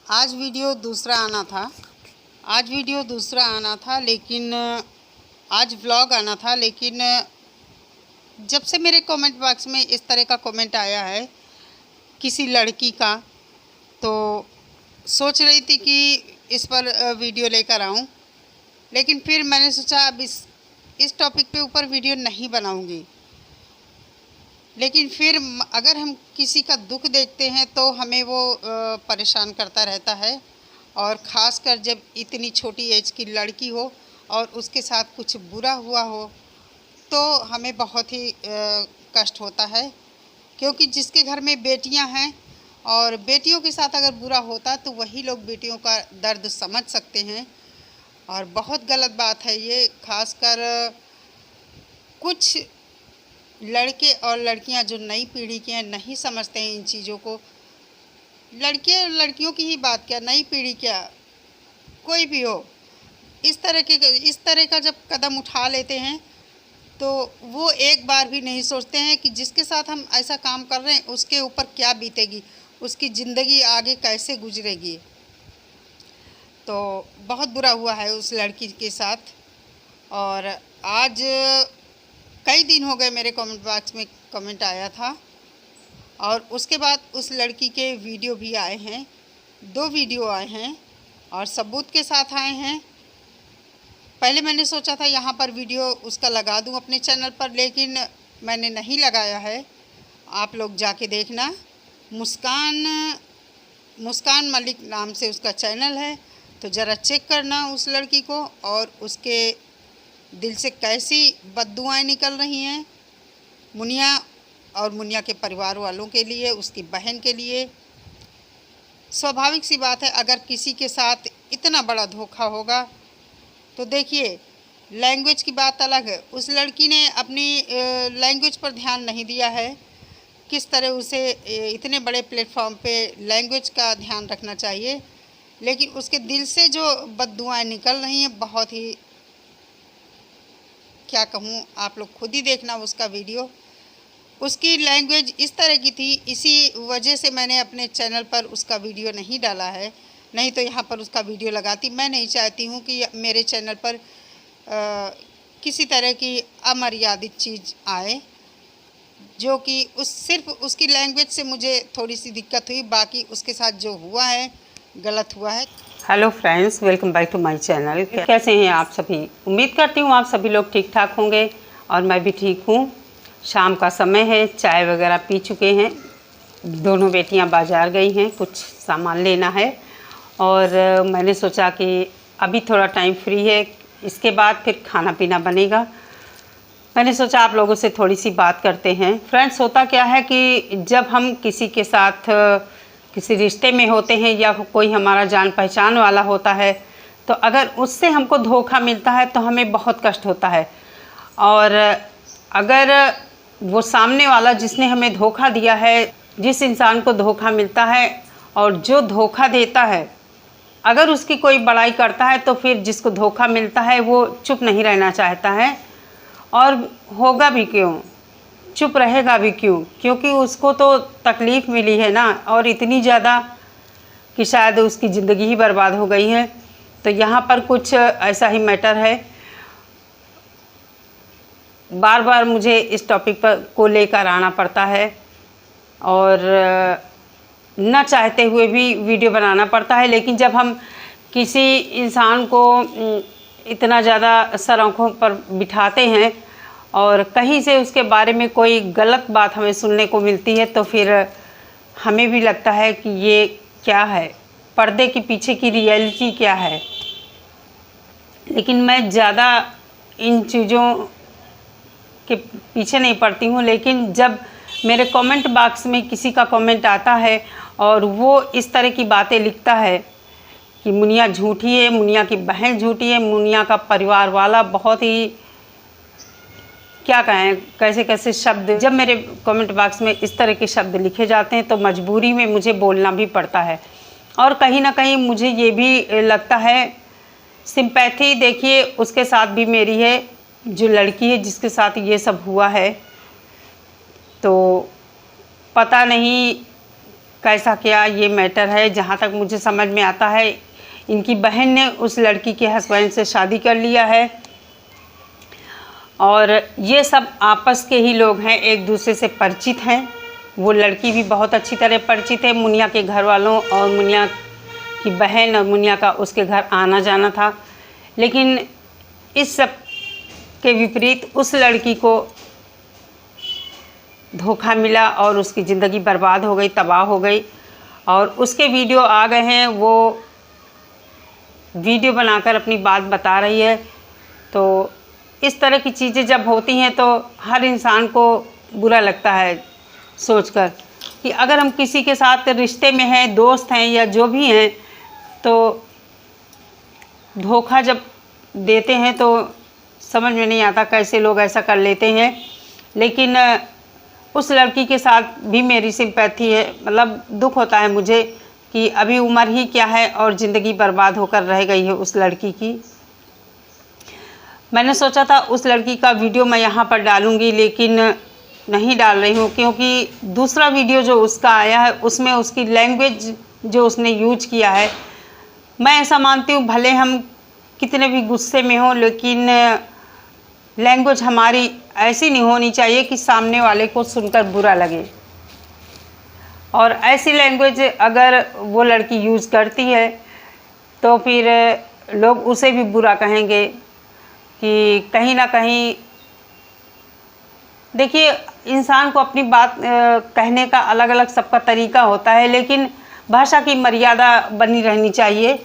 आज वीडियो दूसरा आना था लेकिन आज व्लॉग आना था, लेकिन जब से मेरे कमेंट बॉक्स में इस तरह का कमेंट आया है किसी लड़की का, तो सोच रही थी कि इस पर वीडियो लेकर आऊं, लेकिन फिर मैंने सोचा अब इस टॉपिक पे ऊपर वीडियो नहीं बनाऊंगी। लेकिन फिर अगर हम किसी का दुख देखते हैं तो हमें वो परेशान करता रहता है, और ख़ासकर जब इतनी छोटी एज की लड़की हो और उसके साथ कुछ बुरा हुआ हो तो हमें बहुत ही कष्ट होता है। क्योंकि जिसके घर में बेटियां हैं और बेटियों के साथ अगर बुरा होता तो वही लोग बेटियों का दर्द समझ सकते हैं, और बहुत गलत बात है ये। खासकर कुछ लड़के और लड़कियां जो नई पीढ़ी के हैं नहीं समझते हैं इन चीज़ों को। लड़के और लड़कियों की ही बात क्या, नई पीढ़ी क्या, कोई भी हो, इस तरह का जब कदम उठा लेते हैं तो वो एक बार भी नहीं सोचते हैं कि जिसके साथ हम ऐसा काम कर रहे हैं उसके ऊपर क्या बीतेगी, उसकी ज़िंदगी आगे कैसे गुजरेगी। तो बहुत बुरा हुआ है उस लड़की के साथ। और आज कई दिन हो गए मेरे कमेंट बॉक्स में कमेंट आया था, और उसके बाद उस लड़की के वीडियो भी आए हैं, 2 वीडियो आए हैं और सबूत के साथ आए हैं। पहले मैंने सोचा था यहाँ पर वीडियो उसका लगा दूँ अपने चैनल पर, लेकिन मैंने नहीं लगाया है। आप लोग जाके देखना, मुस्कान मलिक नाम से उसका चैनल है, तो ज़रा चेक करना उस लड़की को और उसके दिल से कैसी बद्दुआएं निकल रही हैं मुनिया और मुनिया के परिवार वालों के लिए, उसकी बहन के लिए। स्वाभाविक सी बात है, अगर किसी के साथ इतना बड़ा धोखा होगा तो देखिए, लैंग्वेज की बात अलग है। उस लड़की ने अपनी लैंग्वेज पर ध्यान नहीं दिया है। किस तरह उसे इतने बड़े प्लेटफॉर्म पे लैंग्वेज का ध्यान रखना चाहिए, लेकिन उसके दिल से जो बद्दुआएं निकल रही हैं, बहुत ही, क्या कहूँ, आप लोग खुद ही देखना उसका वीडियो। उसकी लैंग्वेज इस तरह की थी, इसी वजह से मैंने अपने चैनल पर उसका वीडियो नहीं डाला है, नहीं तो यहाँ पर उसका वीडियो लगाती। मैं नहीं चाहती हूँ कि मेरे चैनल पर किसी तरह की अमर्यादित चीज़ आए, जो कि सिर्फ उसकी लैंग्वेज से मुझे थोड़ी सी दिक्कत हुई, बाकी उसके साथ जो हुआ है गलत हुआ है। Hello friends, welcome back to my channel. कैसे हैं आप सभी? उम्मीद करती हूँ आप सभी लोग ठीक ठाक होंगे और मैं भी ठीक हूँ। शाम का समय है, चाय वगैरह पी चुके हैं। दोनों बेटियाँ बाज़ार गई हैं, कुछ सामान लेना है, और मैंने सोचा कि अभी थोड़ा टाइम फ्री है, इसके बाद फिर खाना पीना बनेगा। मैंने सोचा आप लोगों से थोड़ी सी बात करते हैं। फ्रेंड्स, होता क्या है कि जब हम किसी के साथ किसी रिश्ते में होते हैं या कोई हमारा जान पहचान वाला होता है, तो अगर उससे हमको धोखा मिलता है तो हमें बहुत कष्ट होता है। और अगर वो सामने वाला जिसने हमें धोखा दिया है, जिस इंसान को धोखा मिलता है और जो धोखा देता है, अगर उसकी कोई बड़ाई करता है तो फिर जिसको धोखा मिलता है वो चुप नहीं रहना चाहता है। और होगा भी क्यों, चुप रहेगा भी क्यों, क्योंकि उसको तो तकलीफ़ मिली है ना, और इतनी ज़्यादा कि शायद उसकी ज़िंदगी ही बर्बाद हो गई है। तो यहाँ पर कुछ ऐसा ही मैटर है। बार बार मुझे इस टॉपिक पर को लेकर आना पड़ता है, और न चाहते हुए भी वीडियो बनाना पड़ता है। लेकिन जब हम किसी इंसान को इतना ज़्यादा सर आँखों पर बिठाते हैं और कहीं से उसके बारे में कोई गलत बात हमें सुनने को मिलती है, तो फिर हमें भी लगता है कि ये क्या है, पर्दे के पीछे की रियलिटी क्या है। लेकिन मैं ज़्यादा इन चीज़ों के पीछे नहीं पड़ती हूँ। लेकिन जब मेरे कमेंट बॉक्स में किसी का कमेंट आता है और वो इस तरह की बातें लिखता है कि मुनिया झूठी है, मुनिया की बहन झूठी है, मुनिया का परिवार वाला, बहुत ही, क्या कहें, कैसे कैसे शब्द, जब मेरे कमेंट बॉक्स में इस तरह के शब्द लिखे जाते हैं तो मजबूरी में मुझे बोलना भी पड़ता है। और कहीं ना कहीं मुझे ये भी लगता है, सिंपैथी देखिए उसके साथ भी मेरी है, जो लड़की है जिसके साथ ये सब हुआ है। तो पता नहीं कैसा क्या ये मैटर है। जहाँ तक मुझे समझ में आता है, इनकी बहन ने उस लड़की के हस्बैंड से शादी कर लिया है और ये सब आपस के ही लोग हैं, एक दूसरे से परिचित हैं। वो लड़की भी बहुत अच्छी तरह परिचित है मुनिया के घर वालों और मुनिया की बहन और मुनिया का उसके घर आना जाना था। लेकिन इस सब के विपरीत उस लड़की को धोखा मिला और उसकी ज़िंदगी बर्बाद हो गई, तबाह हो गई। और उसके वीडियो आ गए हैं, वो वीडियो बनाकर अपनी बात बता रही है। तो इस तरह की चीज़ें जब होती हैं तो हर इंसान को बुरा लगता है सोचकर कि अगर हम किसी के साथ रिश्ते में हैं, दोस्त हैं या जो भी हैं, तो धोखा जब देते हैं तो समझ में नहीं आता कैसे लोग ऐसा कर लेते हैं। लेकिन उस लड़की के साथ भी मेरी सिंपैथी है, मतलब दुख होता है मुझे कि अभी उम्र ही क्या है और ज़िंदगी बर्बाद होकर रह गई है उस लड़की की। मैंने सोचा था उस लड़की का वीडियो मैं यहाँ पर डालूँगी, लेकिन नहीं डाल रही हूँ क्योंकि दूसरा वीडियो जो उसका आया है उसमें उसकी लैंग्वेज जो उसने यूज किया है, मैं ऐसा मानती हूँ भले हम कितने भी गुस्से में हों, लेकिन लैंग्वेज हमारी ऐसी नहीं होनी चाहिए कि सामने वाले को सुनकर बुरा लगे। और ऐसी लैंग्वेज अगर वो लड़की यूज़ करती है तो फिर लोग उसे भी बुरा कहेंगे कि कहीं ना कहीं। देखिए, इंसान को अपनी बात कहने का अलग अलग सबका तरीका होता है, लेकिन भाषा की मर्यादा बनी रहनी चाहिए।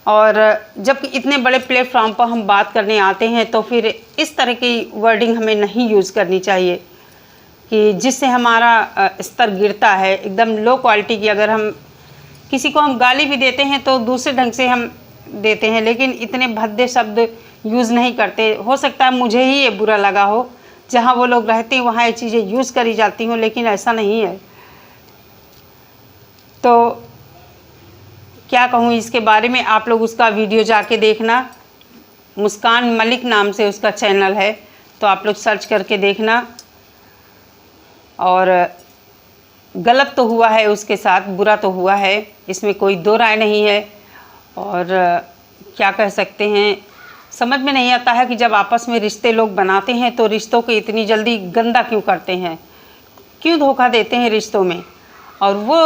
और जब इतने बड़े प्लेटफॉर्म पर हम बात करने आते हैं तो फिर इस तरह की वर्डिंग हमें नहीं यूज़ करनी चाहिए कि जिससे हमारा स्तर गिरता है, एकदम लो क्वालिटी की। अगर हम किसी को हम गाली भी देते हैं तो दूसरे ढंग से हम देते हैं, लेकिन इतने भद्दे शब्द यूज़ नहीं करते। हो सकता है मुझे ही ये बुरा लगा हो, जहाँ वो लोग रहते हैं वहाँ ये चीज़ें यूज़ करी जाती हों, लेकिन ऐसा नहीं है। तो क्या कहूँ इसके बारे में, आप लोग उसका वीडियो जाके देखना। मुस्कान मलिक नाम से उसका चैनल है, तो आप लोग सर्च करके देखना। और गलत तो हुआ है उसके साथ, बुरा तो हुआ है, इसमें कोई दो राय नहीं है। और क्या कह सकते हैं, समझ में नहीं आता है कि जब आपस में रिश्ते लोग बनाते हैं तो रिश्तों को इतनी जल्दी गंदा क्यों करते हैं, क्यों धोखा देते हैं रिश्तों में। और वो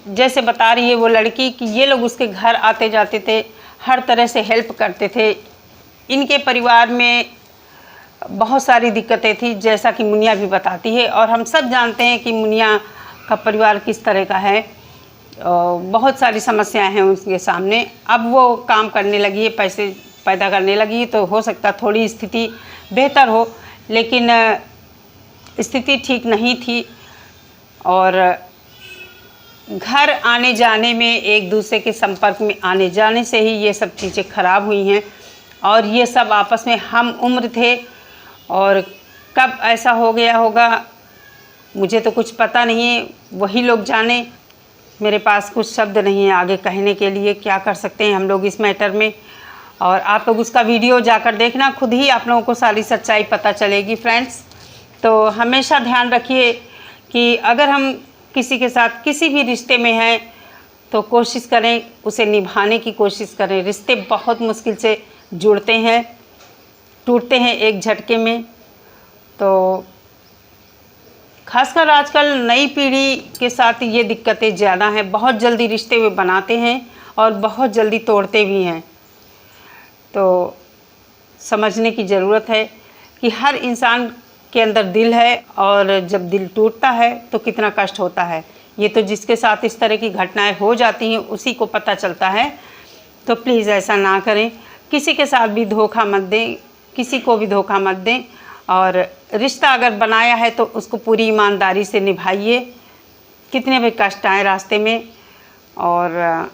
जैसे बता रही है वो लड़की कि ये लोग उसके घर आते जाते थे, हर तरह से हेल्प करते थे। इनके परिवार में बहुत सारी दिक्कतें थी, जैसा कि मुनिया भी बताती है। और हम सब जानते हैं कि मुनिया का परिवार किस तरह का है, बहुत सारी समस्याएं हैं उसके सामने। अब वो काम करने लगी है, पैसे पैदा करने लगी है, तो हो सकता थोड़ी स्थिति बेहतर हो, लेकिन स्थिति ठीक नहीं थी। और घर आने जाने में, एक दूसरे के संपर्क में आने जाने से ही ये सब चीज़ें ख़राब हुई हैं। और ये सब आपस में हम उम्र थे, और कब ऐसा हो गया होगा मुझे तो कुछ पता नहीं है, वही लोग जाने। मेरे पास कुछ शब्द नहीं है आगे कहने के लिए, क्या कर सकते हैं हम लोग इस मैटर में। और आप लोग उसका वीडियो जाकर देखना, खुद ही आप लोगों को सारी सच्चाई पता चलेगी फ्रेंड्स। तो हमेशा ध्यान रखिए कि अगर हम किसी के साथ किसी भी रिश्ते में हैं तो कोशिश करें उसे निभाने की कोशिश करें। रिश्ते बहुत मुश्किल से जुड़ते हैं, टूटते हैं एक झटके में। तो खासकर आजकल नई पीढ़ी के साथ ये दिक्कतें ज़्यादा हैं, बहुत जल्दी रिश्ते वे बनाते हैं और बहुत जल्दी तोड़ते भी हैं। तो समझने की ज़रूरत है कि हर इंसान के अंदर दिल है, और जब दिल टूटता है तो कितना कष्ट होता है। ये तो जिसके साथ इस तरह की घटनाएं हो जाती हैं उसी को पता चलता है। तो प्लीज़ ऐसा ना करें, किसी के साथ भी धोखा मत दें, किसी को भी धोखा मत दें। और रिश्ता अगर बनाया है तो उसको पूरी ईमानदारी से निभाइए, कितने भी कष्ट आए रास्ते में। और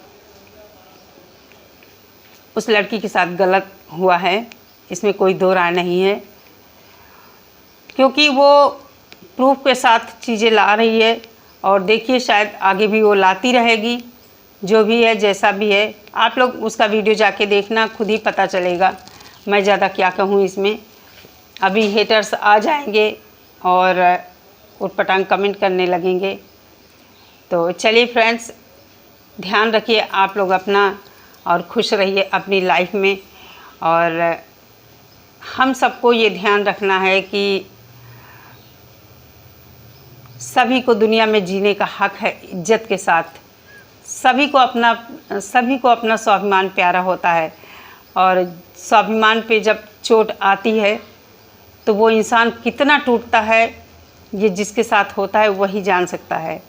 उस लड़की के साथ गलत हुआ है, इसमें कोई दो राय नहीं है, क्योंकि वो प्रूफ के साथ चीज़ें ला रही है। और देखिए शायद आगे भी वो लाती रहेगी, जो भी है जैसा भी है। आप लोग उसका वीडियो जाके देखना, खुद ही पता चलेगा। मैं ज़्यादा क्या कहूँ इसमें, अभी हेटर्स आ जाएंगे और उटपटांग कमेंट करने लगेंगे। तो चलिए फ्रेंड्स, ध्यान रखिए आप लोग अपना और खुश रहिए अपनी लाइफ में। और हम सबको ये ध्यान रखना है कि सभी को दुनिया में जीने का हक है इज्जत के साथ। सभी को अपना स्वाभिमान प्यारा होता है, और स्वाभिमान पे जब चोट आती है तो वो इंसान कितना टूटता है, ये जिसके साथ होता है वही जान सकता है।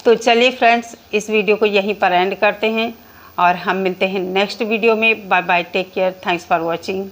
तो चलिए फ्रेंड्स, इस वीडियो को यहीं पर एंड करते हैं और हम मिलते हैं नेक्स्ट वीडियो में। Bye bye, take care, thanks for watching.